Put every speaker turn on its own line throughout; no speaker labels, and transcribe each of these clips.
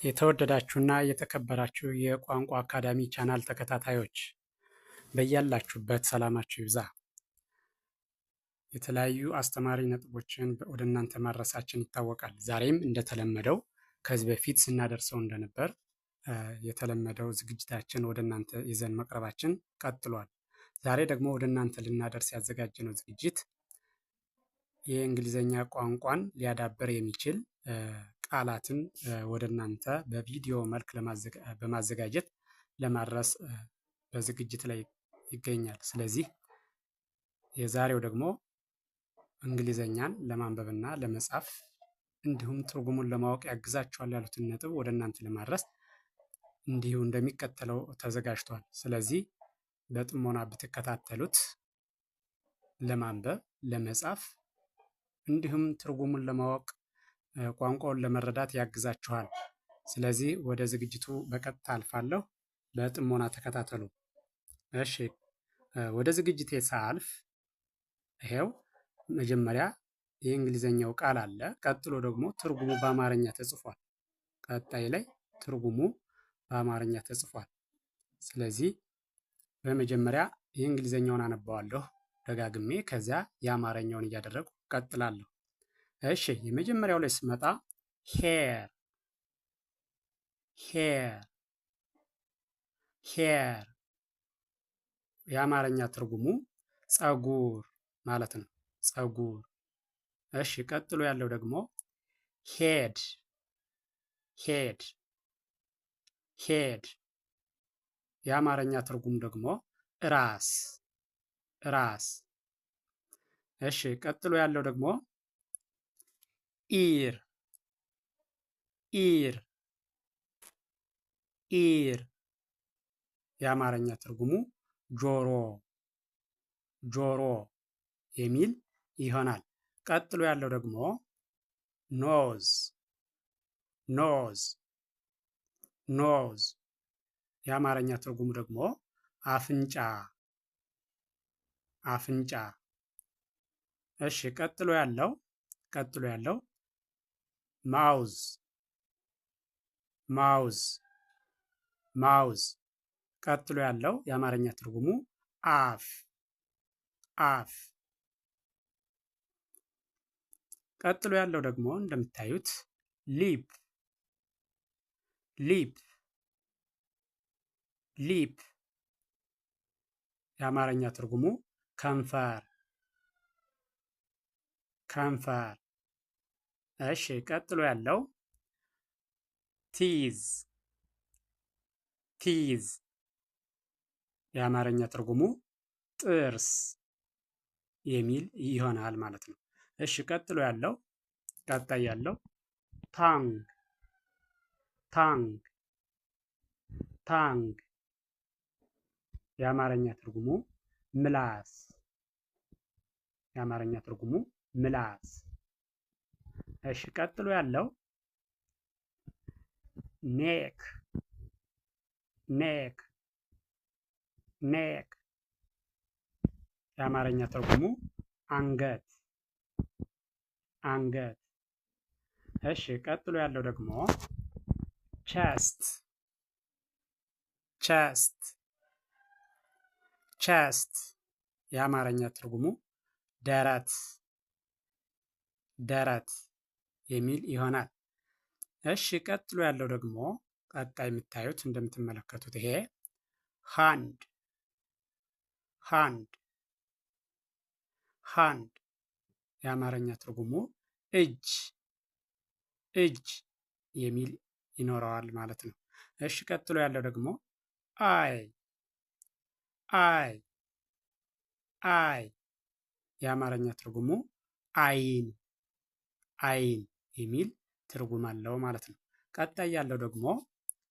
የተወደዳችሁና የተከበራችሁ የቋንቋ አካዳሚ ቻናል ተከታታዮች በያላችሁበት ሰላማችሁ ይብዛ። የተለያዩ አስተማሪ ነጥቦችን ወደ እናንተ ማድረሳችን ይታወቃል። ዛሬም እንደተለመደው ከዚህ በፊት ስናደርሰው እንደነበር የተለመደው ዝግጅታችን ወደ እናንተ ይዘን መቅረባችን ቀጥሏል። ዛሬ ደግሞ ወደ እናንተ ልናደርስ ያዘጋጀነው ዝግጅት የእንግሊዘኛ ቋንቋን ሊያዳብር የሚችል ቃላትን ወደ እናንተ በቪዲዮ መልክ በማዘጋጀት ለማድረስ በዝግጅት ላይ ይገኛል። ስለዚህ የዛሬው ደግሞ እንግሊዘኛን ለማንበብና ለመጻፍ እንዲሁም ትርጉሙን ለማወቅ ያግዛችኋል ያሉትን ነጥብ ወደ እናንተ ለማድረስ እንዲሁ እንደሚከተለው ተዘጋጅቷል። ስለዚህ በጥሞና ብትከታተሉት ለማንበብ፣ ለመጻፍ እንዲሁም ትርጉሙን ለማወቅ ቋንቋውን ለመረዳት ያግዛችኋል። ስለዚህ ወደ ዝግጅቱ በቀጥታ አልፋለሁ። በጥሞና ተከታተሉ። እሺ፣ ወደ ዝግጅቴ ሳልፍ ይሄው መጀመሪያ የእንግሊዘኛው ቃል አለ። ቀጥሎ ደግሞ ትርጉሙ በአማርኛ ተጽፏል። ቀጣይ ላይ ትርጉሙ በአማርኛ ተጽፏል። ስለዚህ በመጀመሪያ የእንግሊዘኛውን አነባዋለሁ ደጋግሜ፣ ከዚያ የአማርኛውን እያደረጉ ቀጥላለሁ። እሺ፣ የመጀመሪያው ላይ ስመጣ ሄር ሄር ሄር የአማርኛ ትርጉሙ ፀጉር ማለት ነው። ፀጉር። እሺ፣ ቀጥሎ ያለው ደግሞ ሄድ ሄድ ሄድ የአማርኛ ትርጉሙ ደግሞ ራስ ራስ። እሺ፣ ቀጥሎ ያለው ደግሞ ኢር ኢር ኢር የአማርኛ ትርጉሙ ጆሮ ጆሮ የሚል ይሆናል። ቀጥሎ ያለው ደግሞ ኖዝ ኖዝ ኖዝ የአማርኛ ትርጉሙ ደግሞ አፍንጫ አፍንጫ። እሺ፣ ቀጥሎ ያለው ማውዝ ማውዝ ማውዝ። ቀጥሎ ያለው የአማርኛ ትርጉሙ አፍ አፍ። ቀጥሎ ያለው ደግሞ እንደምታዩት ሊፕ ሊፕ ሊፕ የአማርኛ ትርጉሙ ከንፈር ከንፈር። እሺ፣ ቀጥሎ ያለው ቲዝ ቲዝ የአማርኛ ትርጉሙ ጥርስ የሚል ይሆናል ማለት ነው። እሺ፣ ቀጣይ ያለው ታንግ ታንግ ታንግ የአማርኛ ትርጉሙ ምላስ የአማርኛ ትርጉሙ ምላስ። እሺ፣ ቀጥሎ ያለው ኔክ ኔክ ኔክ የአማርኛ ትርጉሙ አንገት አንገት። እሺ፣ ቀጥሎ ያለው ደግሞ ቸስት ቸስት ቸስት የአማርኛ ትርጉሙ ደረት ደረት የሚል ይሆናል። እሺ፣ ቀጥሎ ያለው ደግሞ ቀጣይ የምታዩት እንደምትመለከቱት ይሄ ሃንድ ሃንድ ሃንድ የአማርኛ ትርጉሙ እጅ እጅ የሚል ይኖረዋል ማለት ነው። እሺ፣ ቀጥሎ ያለው ደግሞ አይ አይ አይ የአማርኛ ትርጉሙ አይን አይን የሚል ትርጉም አለው ማለት ነው። ቀጣይ ያለው ደግሞ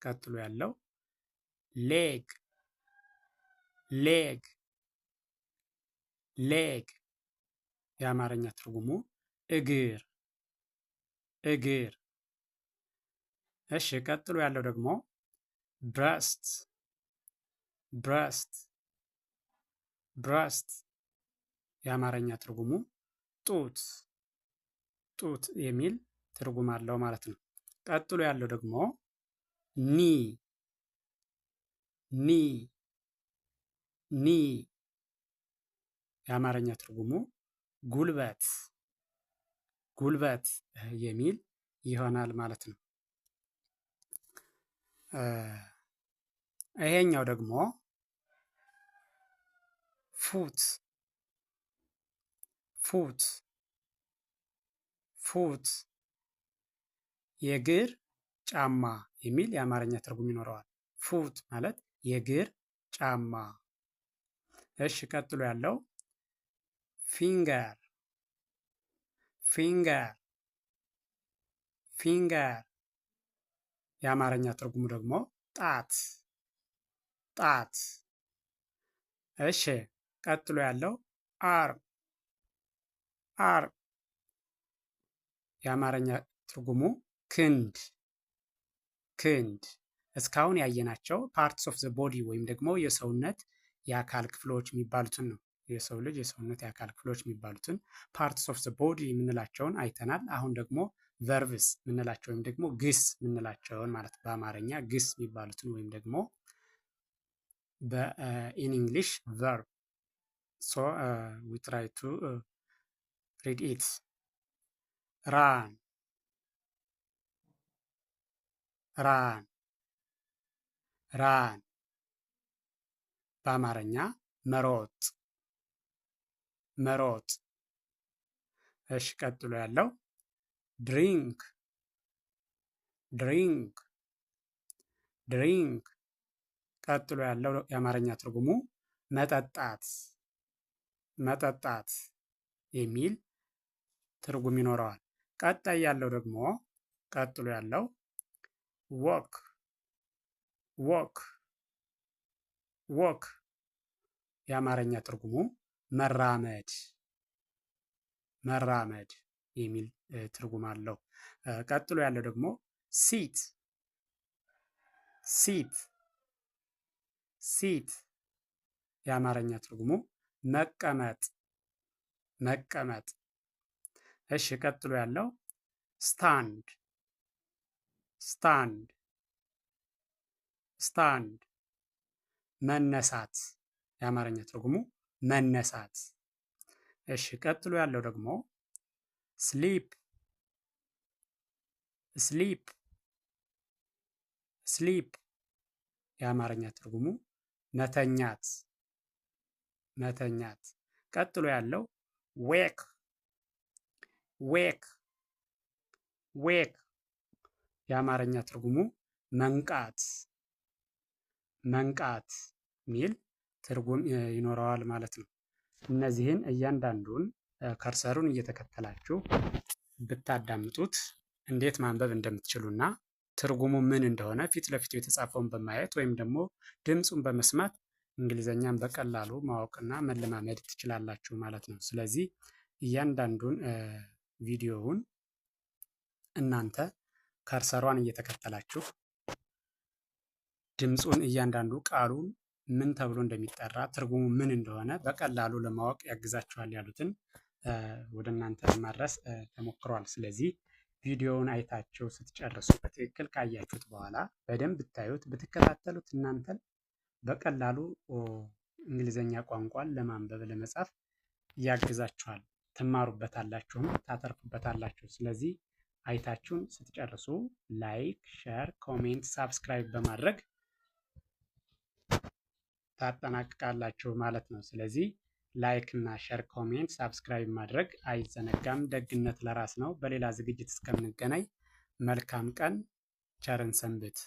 ቀጥሎ ያለው ሌግ ሌግ ሌግ የአማርኛ ትርጉሙ እግር እግር። እሺ፣ ቀጥሎ ያለው ደግሞ ብረስት ብረስት ብረስት የአማርኛ ትርጉሙ ጡት ጡት የሚል ትርጉም አለው ማለት ነው። ቀጥሎ ያለው ደግሞ ኒ ኒ ኒ የአማርኛ ትርጉሙ ጉልበት ጉልበት የሚል ይሆናል ማለት ነው። ይሄኛው ደግሞ ፉት ፉት ፉት የእግር ጫማ የሚል የአማርኛ ትርጉም ይኖረዋል። ፉት ማለት የእግር ጫማ። እሺ ቀጥሎ ያለው ፊንገር ፊንገር ፊንገር የአማርኛ ትርጉሙ ደግሞ ጣት ጣት። እሺ ቀጥሎ ያለው አርም አርም የአማርኛ ትርጉሙ ክንድ ክንድ። እስካሁን ያየናቸው ፓርትስ ኦፍ ዘ ቦዲ ወይም ደግሞ የሰውነት የአካል ክፍሎች የሚባሉትን ነው። የሰው ልጅ የሰውነት የአካል ክፍሎች የሚባሉትን ፓርትስ ኦፍ ዘ ቦዲ የምንላቸውን አይተናል። አሁን ደግሞ ቨርብስ የምንላቸው ወይም ደግሞ ግስ የምንላቸውን ማለት በአማርኛ ግስ የሚባሉትን ወይም ደግሞ በኢን እንግሊሽ ቨርብ ሶ ዊ ትራይ ቱ ሪድ ኢት ራን ራን ራን በአማርኛ መሮጥ መሮጥ። እሺ ቀጥሎ ያለው ድሪንክ ድሪንክ ድሪንክ ቀጥሎ ያለው የአማርኛ ትርጉሙ መጠጣት መጠጣት የሚል ትርጉም ይኖረዋል። ቀጣይ ያለው ደግሞ ቀጥሎ ያለው ወክ ወክ ወክ የአማርኛ ትርጉሙ መራመድ መራመድ የሚል ትርጉም አለው። ቀጥሎ ያለው ደግሞ ሲት ሲት ሲት የአማርኛ ትርጉሙ መቀመጥ መቀመጥ። እሺ ቀጥሎ ያለው ስታንድ ስታንድ ስታንድ መነሳት የአማርኛ ትርጉሙ መነሳት። እሺ ቀጥሎ ያለው ደግሞ ስሊፕ ስሊፕ ስሊፕ የአማርኛ ትርጉሙ መተኛት መተኛት። ቀጥሎ ያለው ዌክ ዌክ ዌክ የአማርኛ ትርጉሙ መንቃት መንቃት ሚል ትርጉም ይኖረዋል ማለት ነው። እነዚህን እያንዳንዱን ከርሰሩን እየተከተላችሁ ብታዳምጡት እንዴት ማንበብ እንደምትችሉና ትርጉሙ ምን እንደሆነ ፊት ለፊቱ የተጻፈውን በማየት ወይም ደግሞ ድምፁን በመስማት እንግሊዘኛን በቀላሉ ማወቅና መለማመድ ትችላላችሁ ማለት ነው። ስለዚህ እያንዳንዱን ቪዲዮውን እናንተ ከርሰሯን እየተከተላችሁ ድምፁን እያንዳንዱ ቃሉን ምን ተብሎ እንደሚጠራ ትርጉሙ ምን እንደሆነ በቀላሉ ለማወቅ ያግዛችኋል ያሉትን ወደ እናንተ ለማድረስ ተሞክሯል። ስለዚህ ቪዲዮውን አይታችሁ ስትጨርሱ በትክክል ካያችሁት በኋላ በደንብ ብታዩት ብትከታተሉት እናንተን በቀላሉ እንግሊዘኛ ቋንቋን ለማንበብ ለመጻፍ ያግዛችኋል። ትማሩበታላችሁም ታተርፉበታላችሁ። ስለዚህ አይታችሁን ስትጨርሱ ላይክ፣ ሼር፣ ኮሜንት፣ ሳብስክራይብ በማድረግ ታጠናቅቃላችሁ ማለት ነው። ስለዚህ ላይክ እና ሼር፣ ኮሜንት፣ ሳብስክራይብ ማድረግ አይዘነጋም። ደግነት ለራስ ነው። በሌላ ዝግጅት እስከምንገናኝ መልካም ቀን፣ ቸርን ሰንብት።